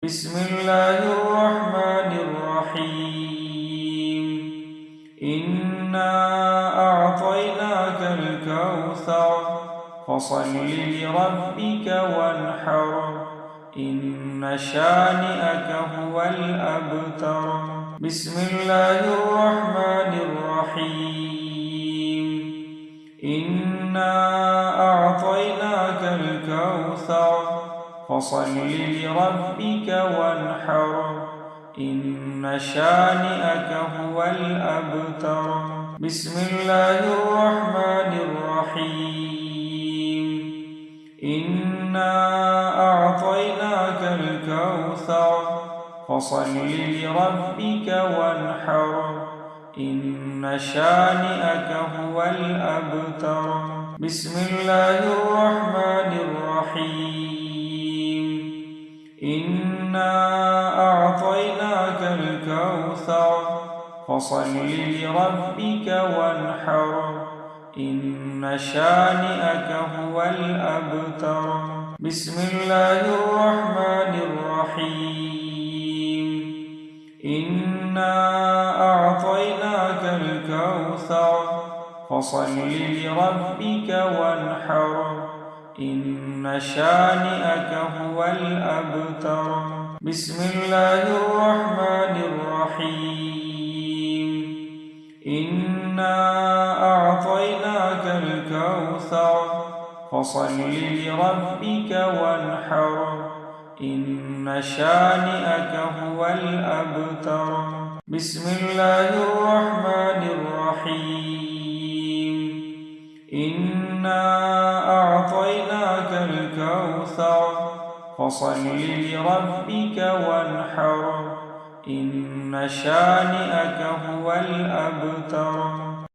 بسم الله الرحمن الرحيم إنا أعطيناك الكوثر فصل لربك وانحر إن شانئك هو الأبتر بسم الله الرحمن الرحيم إنا أعطيناك الكوثر فصل لربك وانحر إن شانئك هو الأبتر بسم الله الرحمن الرحيم إنا أعطيناك الكوثر فصل لربك وانحر إن شانئك هو الأبتر بسم الله الرحمن الرحيم إنا أعطيناك الكوثر فصل لربك وانحر إن شانئك هو الأبتر بسم الله الرحمن الرحيم إنا أعطيناك الكوثر فصل لربك وانحر إن شانئك هو الأبتر بسم الله الرحمن الرحيم إنا أعطيناك الكوثر فصل لربك وانحر إن شانئك هو الأبتر بسم الله الرحمن الرحيم إنا أعطيناك الكوثر فصل لربك وانحر إن شانئك هو الأبتر